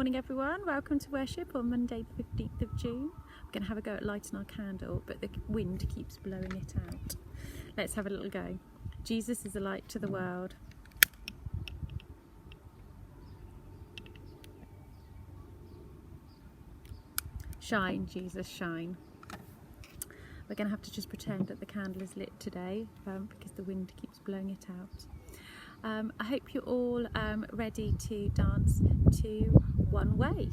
morning everyone, welcome to worship on Monday the 15th of June. We're going to have a go at lighting our candle, but the wind keeps blowing it out. Let's have a little go. Jesus is a light to the world. Shine, Jesus, shine. We're going to have to just pretend that the candle is lit today because the wind keeps blowing it out. I hope you're all ready to dance to One Way.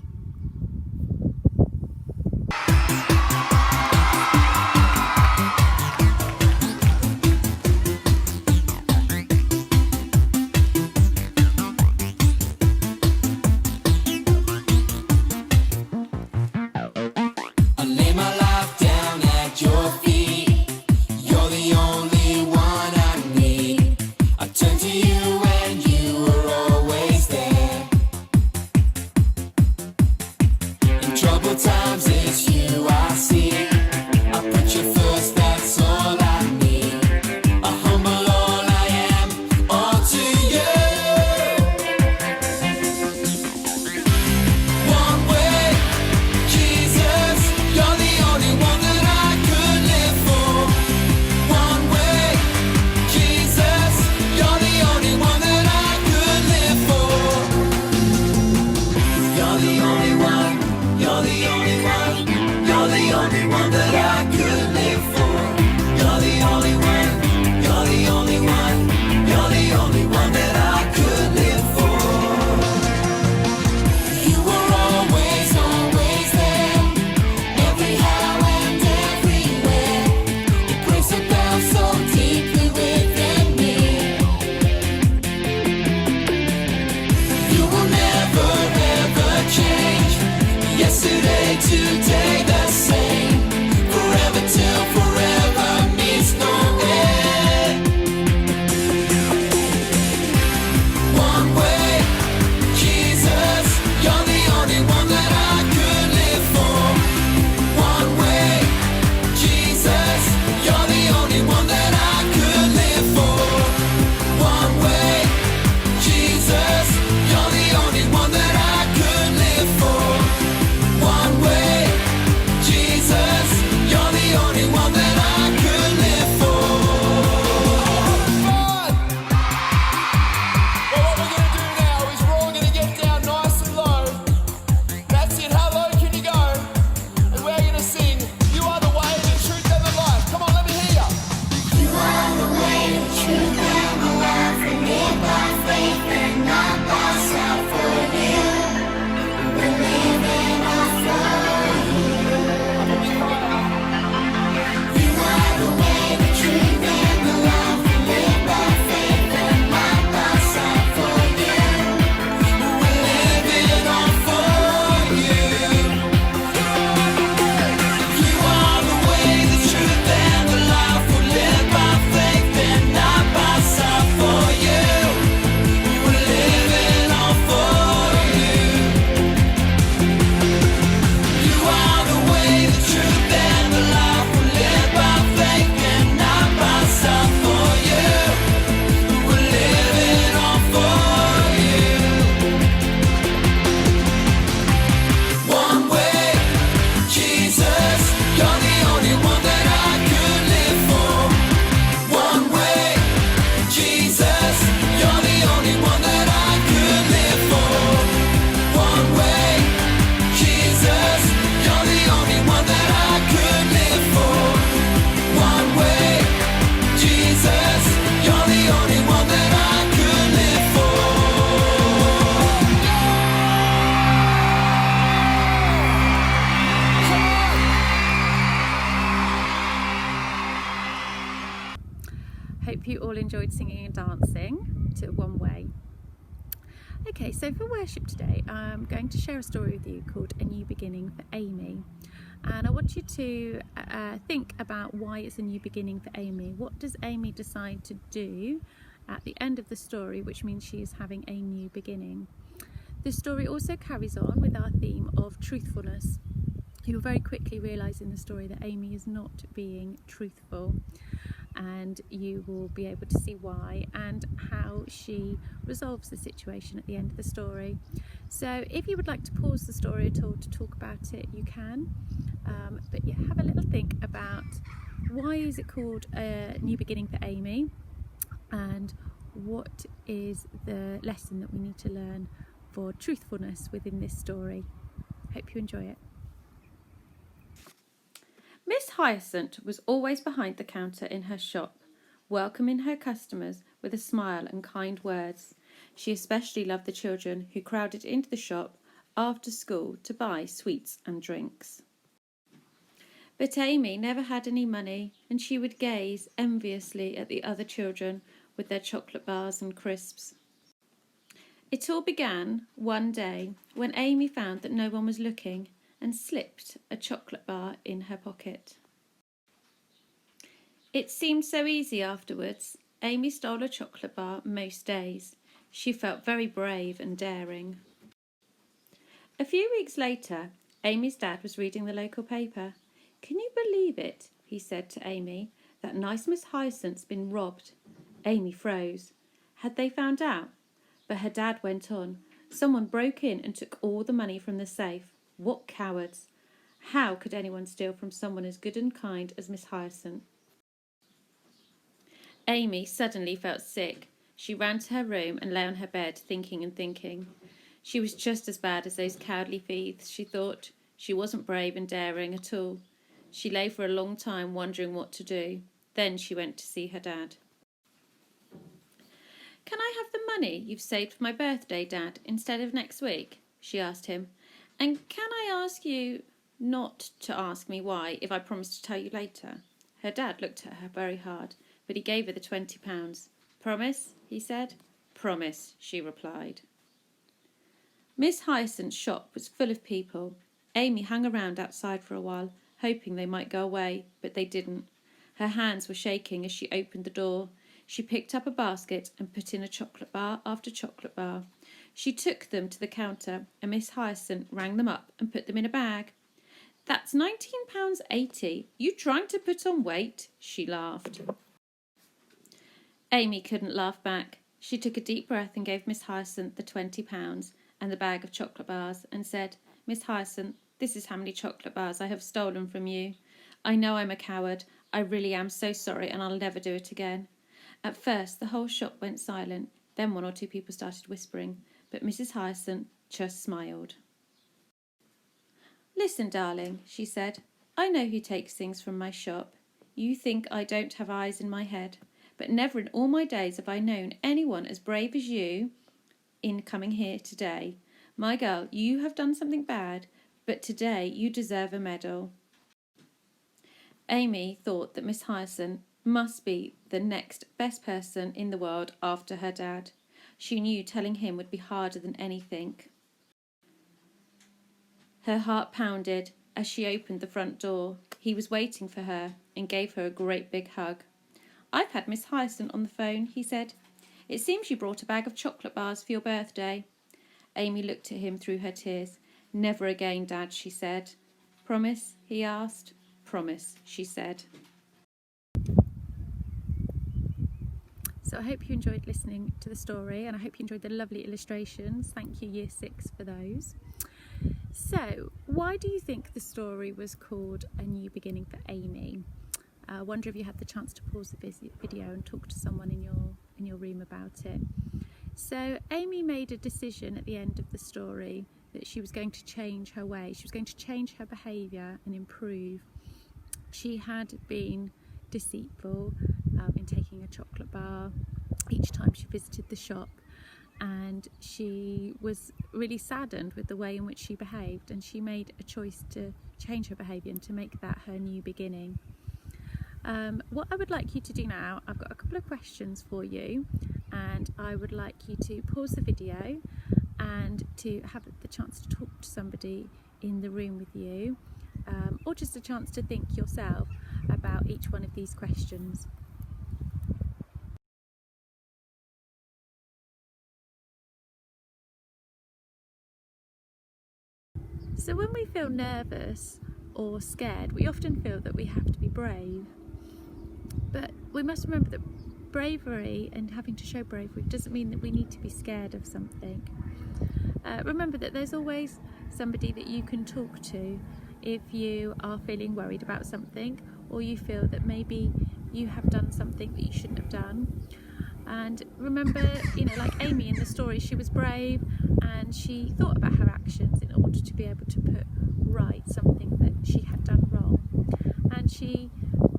Times it's you I see. I put you first, that's all I need. A humble all I am, all to you. One way, Jesus, you're the only one that I could live for. One way, Jesus, you're the only one that I could live for. You're the only one. You're the only one, you're the only one that I could live for. You're the only one, you're the only one, you're the only one that I could live for. You were always, always there, every how and everywhere. Your grace abounds so deeply within me. You will never ever change. Yesterday, today, the same. Forever till forever meets no end. One way, Jesus, you're the only one that I could live for. One way, Jesus, you're the only one that I could live for. One way, Jesus, you're the only one that I could live for. One way, Jesus, you're the only one that I could live for. Well, what we're going to do now is we're all going to get down nice and low. That's it, how low can you go? And we're going to sing, you are the way, the truth and the life. Come on, let me hear you. You are the way, the truth and the life. We live by faith and not by sight. For you, we're living off for you. You are the way, the truth and the life. We live by faith and not by sight. For you, We're living on for you. You are the way, the truth and the life. We live by faith and not by sight. For you, we're living on for you. You are the way, the truth and the life. We live by faith and not by sight. For you, we're living on for you. One way, Jesus, you're the only one that I could live for. One way, Jesus, you're the only one that I could live for. One way, Jesus, you're the only one that I could live for. One way, Jesus, you're the only one that I could live for. Hope you all enjoyed singing and dancing to One Way. Okay, so for worship today, I'm going to share a story with you called A New Beginning for Amy. And I want you to think about why it's a new beginning for Amy. What does Amy decide to do at the end of the story, which means she is having a new beginning? This story also carries on with our theme of truthfulness. You'll very quickly realise in the story that Amy is not being truthful. and you will be able to see why and how she resolves the situation at the end of the story. So if you would like to pause the story at all to talk about it, you can. But you have a little think about why is it called A New Beginning for Amy, and what is the lesson that we need to learn for truthfulness within this story. Hope you enjoy it. Miss Hyacinth was always behind the counter in her shop, welcoming her customers with a smile and kind words. She especially loved the children who crowded into the shop after school to buy sweets and drinks. But Amy never had any money, and she would gaze enviously at the other children with their chocolate bars and crisps. It all began one day when Amy found that no one was looking and slipped a chocolate bar in her pocket. It seemed so easy afterwards. Amy stole a chocolate bar most days. She felt very brave and daring. A few weeks later, Amy's dad was reading the local paper. "Can you believe it?" he said to Amy. "That nice Miss Hyacinth's been robbed." Amy froze. Had they found out? But her dad went on. "Someone broke in and took all the money from the safe. What cowards! How could anyone steal from someone as good and kind as Miss Hyacinth?" Amy suddenly felt sick. She ran to her room and lay on her bed, thinking and thinking. She was just as bad as those cowardly thieves, she thought. She wasn't brave and daring at all. She lay for a long time wondering what to do. Then she went to see her dad. "Can I have the money you've saved for my birthday, Dad, instead of next week?" she asked him. "And can I ask you not to ask me why if I promise to tell you later?" Her dad looked at her very hard, but he gave her the £20. "Promise?" he said. "Promise," she replied. Miss Hyacinth's shop was full of people. Amy hung around outside for a while, hoping they might go away, but they didn't. Her hands were shaking as she opened the door. She picked up a basket and put in a chocolate bar after chocolate bar. She took them to the counter, and Miss Hyacinth rang them up and put them in a bag. "That's £19.80. You trying to put on weight?" she laughed. Amy couldn't laugh back. She took a deep breath and gave Miss Hyacinth the £20 and the bag of chocolate bars and said, "Miss Hyacinth, this is how many chocolate bars I have stolen from you. I know I'm a coward. I really am so sorry, and I'll never do it again." At first, the whole shop went silent. Then one or two people started whispering, but Mrs. Hyacinth just smiled. "Listen, darling," she said. "I know who takes things from my shop. You think I don't have eyes in my head, but never in all my days have I known anyone as brave as you in coming here today. My girl, you have done something bad, but today you deserve a medal." Amy thought that Miss Hyacinth must be the next best person in the world after her dad. She knew telling him would be harder than anything. Her heart pounded as she opened the front door. He was waiting for her and gave her a great big hug. "I've had Miss Hyacinth on the phone," he said. "It seems you brought a bag of chocolate bars for your birthday." Amy looked at him through her tears. "Never again, Dad," she said. "Promise?" he asked. "Promise," she said. So I hope you enjoyed listening to the story, and I hope you enjoyed the lovely illustrations. Thank you, Year 6, for those. So, why do you think the story was called A New Beginning for Amy? I wonder if you had the chance to pause the video and talk to someone in your room about it. So Amy made a decision at the end of the story that she was going to change her way. She was going to change her behaviour and improve. She had been deceitful in taking a chocolate bar each time she visited the shop, and she was really saddened with the way in which she behaved, and she made a choice to change her behaviour and to make that her new beginning. What I would like you to do now, I've got a couple of questions for you, and I would like you to pause the video and to have the chance to talk to somebody in the room with you, or just a chance to think yourself about each one of these questions. So when we feel nervous or scared, we often feel that we have to be brave. But we must remember that bravery and having to show bravery doesn't mean that we need to be scared of something. remember that there's always somebody that you can talk to if you are feeling worried about something, or you feel that maybe you have done something that you shouldn't have done. And remember, like Amy in the story, she was brave and she thought about her actions in order to be able to put right something that she had done wrong. And she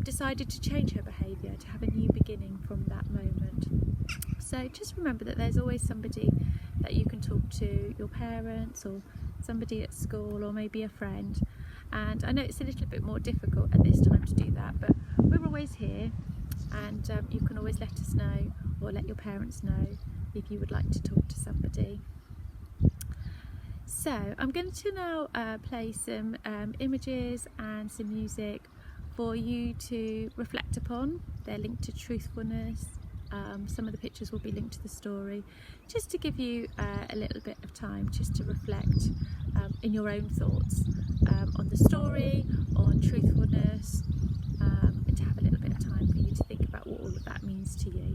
decided to change her behaviour, to have a new beginning from that moment. So just remember that there's always somebody that you can talk to, your parents or somebody at school, or maybe a friend. And I know it's a little bit more difficult at this time to do that, but we're always here, and you can always let us know, or let your parents know if you would like to talk to somebody. So I'm going to now play some images and some music for you to reflect upon. They're linked to truthfulness. Some of the pictures will be linked to the story, just to give you a little bit of time just to reflect in your own thoughts on the story, on truthfulness, and to have a little bit of time for you to think about what all of that means to you.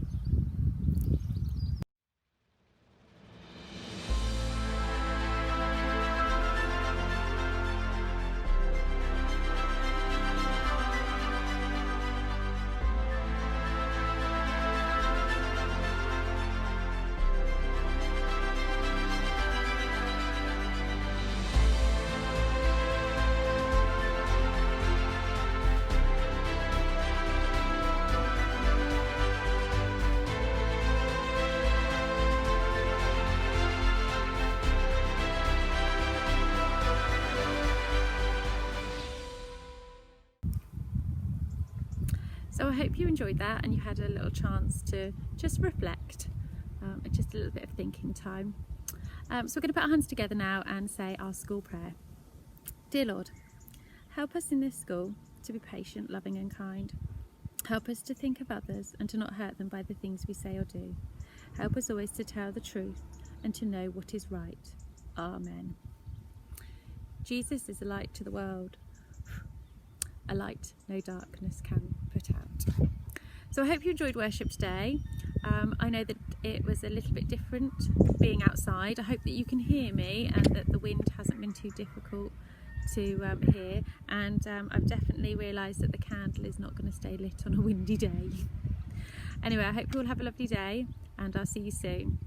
So I hope you enjoyed that and you had a little chance to just reflect, and just a little bit of thinking time. So we're going to put our hands together now and say our school prayer. Dear Lord, help us in this school to be patient, loving and kind. Help us to think of others and to not hurt them by the things we say or do. Help us always to tell the truth and to know what is right. Amen. Jesus is a light to the world, a light no darkness can put out. So I hope you enjoyed worship today. I know that it was a little bit different being outside. I hope that you can hear me and that the wind hasn't been too difficult to hear, and I've definitely realised that the candle is not going to stay lit on a windy day. Anyway, I hope you all have a lovely day, and I'll see you soon.